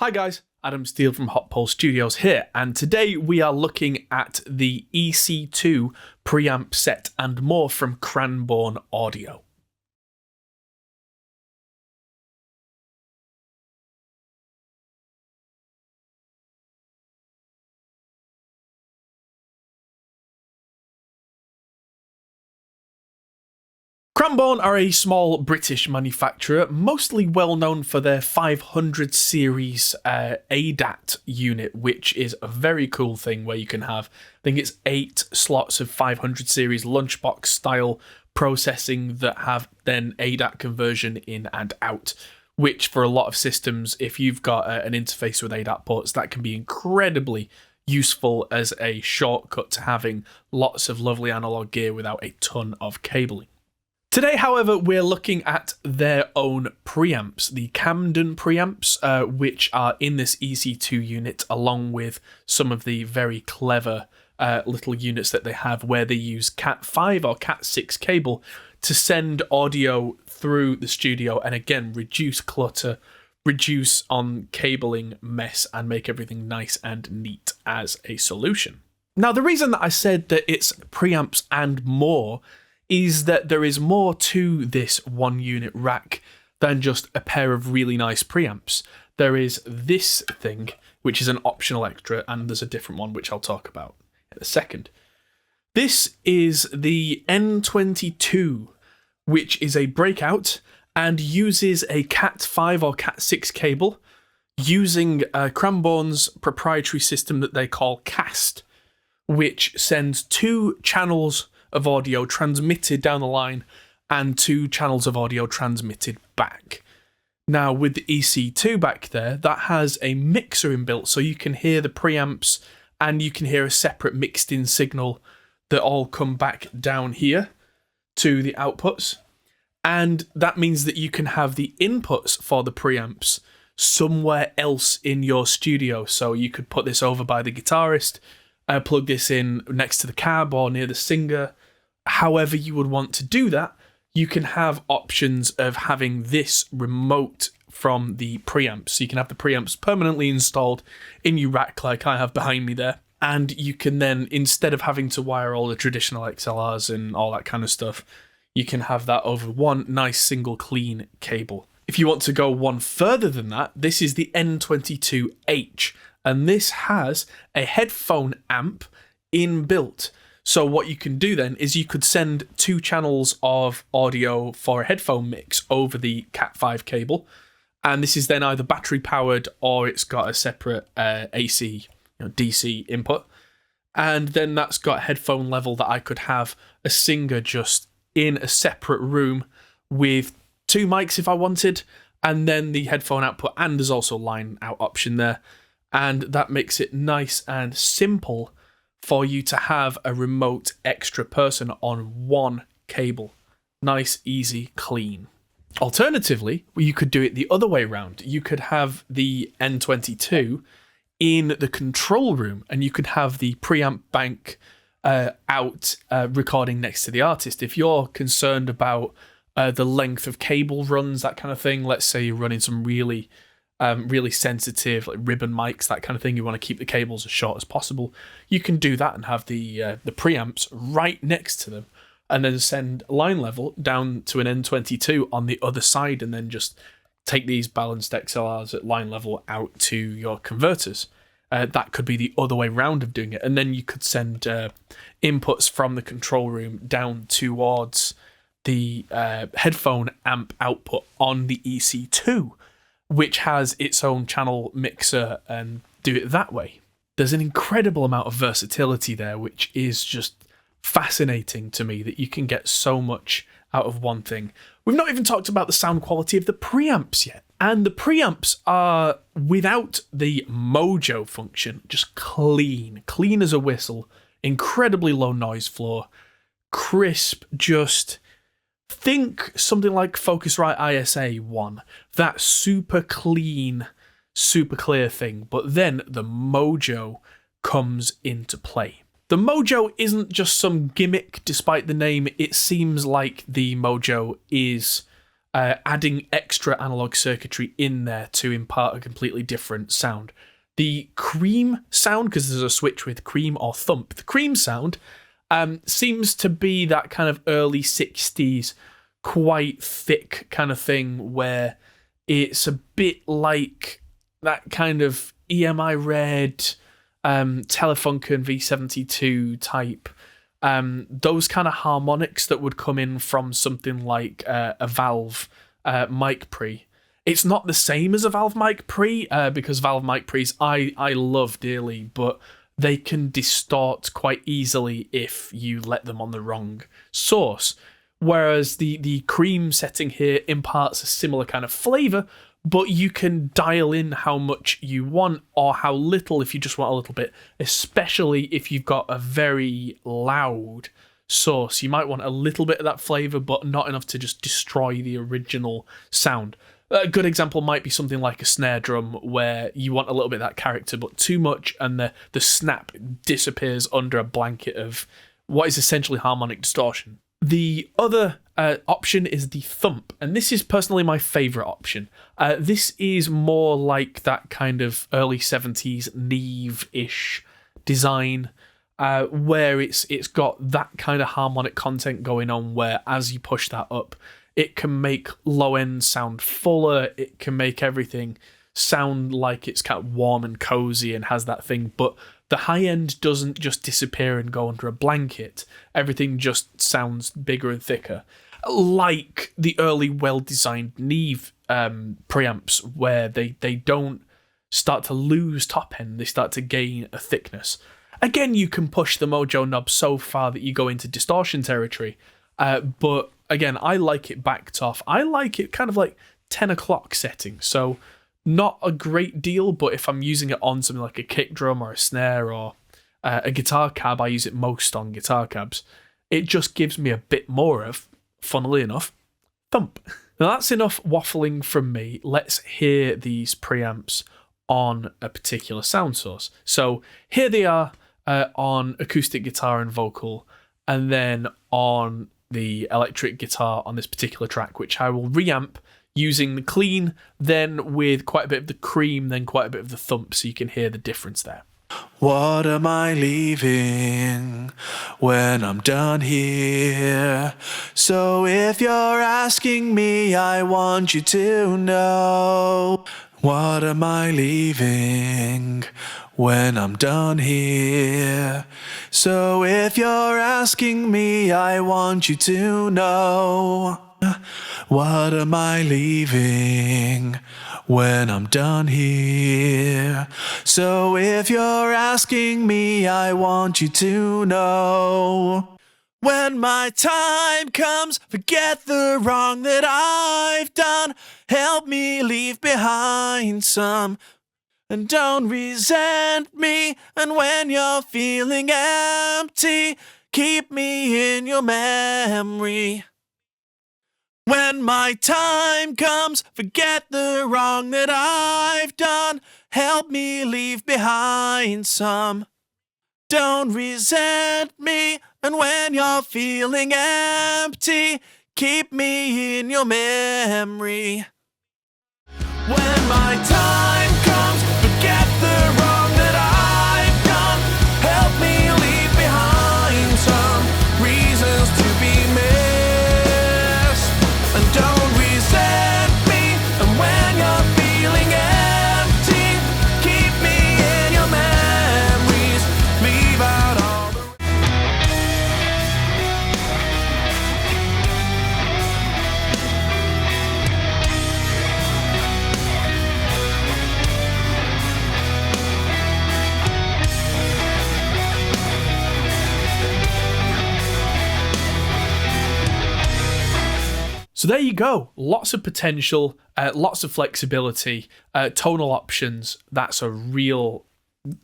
Hi guys, Adam Steele from Hot Pole Studios here, and today we are looking at the EC2 preamp set and more from Cranborne Audio. Cranborne are a small British manufacturer, mostly well known for their 500 series ADAT unit, which is a very cool thing where you can have, I think it's 8 slots of 500 series lunchbox style processing that have then ADAT conversion in and out, which for a lot of systems, if you've got an interface with ADAT ports, that can be incredibly useful as a shortcut to having lots of lovely analog gear without a ton of cabling. Today, however, we're looking at their own preamps, the Camden Preamps, which are in this EC2 unit, along with some of the very clever little units that they have where they use Cat5 or Cat6 cable to send audio through the studio and again, reduce clutter, reduce on cabling mess and make everything nice and neat as a solution. Now, the reason that I said that it's preamps and more is that there is more to this one unit rack than just a pair of really nice preamps. There is this thing, which is an optional extra, and there's a different one which I'll talk about in a second. This is the N22, which is a breakout and uses a Cat5 or Cat6 cable using Cranborne's proprietary system that they call CAST, which sends 2 channels of audio transmitted down the line and 2 channels of audio transmitted back. Now, with the EC2 back there, that has a mixer inbuilt, so you can hear the preamps and you can hear a separate mixed in signal that all come back down here to the outputs. And that means that you can have the inputs for the preamps somewhere else in your studio. So you could put this over by the guitarist, plug this in next to the cab or near the singer. However you would want to do that, you can have options of having this remote from the preamps. So you can have the preamps permanently installed in your rack like I have behind me there. And you can then, instead of having to wire all the traditional XLRs and all that kind of stuff, you can have that over one nice single clean cable. If you want to go one further than that, this is the N22H. And this has a headphone amp inbuilt. So what you can do then is you could send 2 channels of audio for a headphone mix over the Cat5 cable. And this is then either battery powered or it's got a separate AC, DC input. And then that's got a headphone level that I could have a singer just in a separate room with 2 mics if I wanted. And then the headphone output, and there's also line out option there. And that makes it nice and simple for you to have a remote extra person on one cable. Nice, easy, clean. Alternatively, you could do it the other way around. You could have the N22 in the control room and you could have the preamp bank out recording next to the artist. If you're concerned about the length of cable runs, that kind of thing, let's say you're running some really sensitive like ribbon mics, that kind of thing, you want to keep the cables as short as possible, you can do that and have the preamps right next to them and then send line level down to an N22 on the other side and then just take these balanced XLRs at line level out to your converters. That could be the other way round of doing it. And then you could send inputs from the control room down towards the headphone amp output on the EC2, which has its own channel mixer, and do it that way. There's an incredible amount of versatility there, which is just fascinating to me that you can get so much out of one thing. We've not even talked about the sound quality of the preamps yet. And the preamps are, without the Mojo function, just clean as a whistle, incredibly low noise floor, crisp, just think something like Focusrite ISA 1, that super clean, super clear thing, but then the Mojo comes into play. The Mojo isn't just some gimmick, despite the name. It seems like the Mojo is adding extra analog circuitry in there to impart a completely different sound. The cream sound, because there's a switch with cream or thump, the cream sound seems to be that kind of early 60s, quite thick kind of thing where it's a bit like that kind of EMI Red, Telefunken V72 type, those kind of harmonics that would come in from something like a Valve mic pre. It's not the same as a Valve mic pre, because Valve mic pre's I love dearly, but they can distort quite easily if you let them on the wrong source. Whereas the cream setting here imparts a similar kind of flavour, but you can dial in how much you want or how little if you just want a little bit, especially if you've got a very loud source. You might want a little bit of that flavour, but not enough to just destroy the original sound. A good example might be something like a snare drum where you want a little bit of that character, but too much, and the snap disappears under a blanket of what is essentially harmonic distortion. The other option is the thump, and this is personally my favourite option. This is more like that kind of early 70s Neve-ish design, where it's got that kind of harmonic content going on, where as you push that up, it can make low end sound fuller, it can make everything sound like it's kind of warm and cozy and has that thing, but the high end doesn't just disappear and go under a blanket. Everything just sounds bigger and thicker. Like the early well-designed Neve preamps, where they don't start to lose top end, they start to gain a thickness. Again, you can push the Mojo knob so far that you go into distortion territory, but again, I like it backed off. I like it kind of like 10 o'clock setting, so not a great deal, but if I'm using it on something like a kick drum or a snare or a guitar cab, I use it most on guitar cabs, it just gives me a bit more of, funnily enough, thump. Now that's enough waffling from me. Let's hear these preamps on a particular sound source. So here they are on acoustic guitar and vocal, and then on the electric guitar on this particular track, which I will reamp using the clean, then with quite a bit of the cream, then quite a bit of the thump, so you can hear the difference there. What am I leaving when I'm done here? So if you're asking me, I want you to know. What am I leaving when I'm done here? So if you're asking me, I want you to know. What am I leaving when I'm done here? So if you're asking me, I want you to know. When my time comes, forget the wrong that I've done. Help me leave behind some, and don't resent me. And when you're feeling empty, keep me in your memory. When my time comes, forget the wrong that I've done. Help me leave behind some, don't resent me. And when you're feeling empty, keep me in your memory. When my time comes, forget the wrong that I've done. Help me leave behind some reasons to be missed. And don't resent me. And when you're feeling empty, keep me in your memories. Leave out all the... So there you go. Lots of potential, lots of flexibility, tonal options. That's a real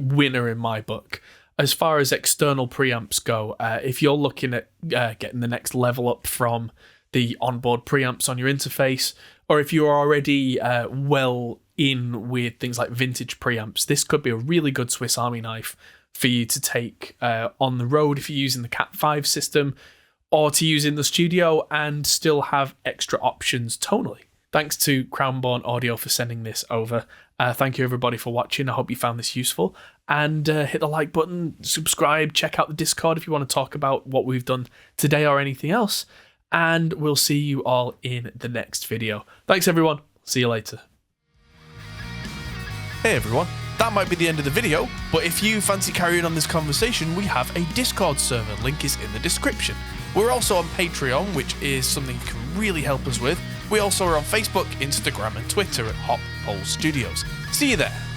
winner in my book. As far as external preamps go, if you're looking at getting the next level up from the onboard preamps on your interface, or if you're already well in with things like vintage preamps, this could be a really good Swiss Army knife for you to take on the road if you're using the Cat5 system, or to use in the studio and still have extra options tonally. Thanks to Cranborne Audio for sending this over. Thank you everybody for watching. I hope you found this useful. And hit the like button, subscribe, check out the Discord if you want to talk about what we've done today or anything else. And we'll see you all in the next video. Thanks everyone. See you later. Hey everyone, that might be the end of the video, but if you fancy carrying on this conversation, we have a Discord server, link is in the description. We're also on Patreon, which is something you can really help us with. We also are on Facebook, Instagram and Twitter at Hop Pole Studios. See you there.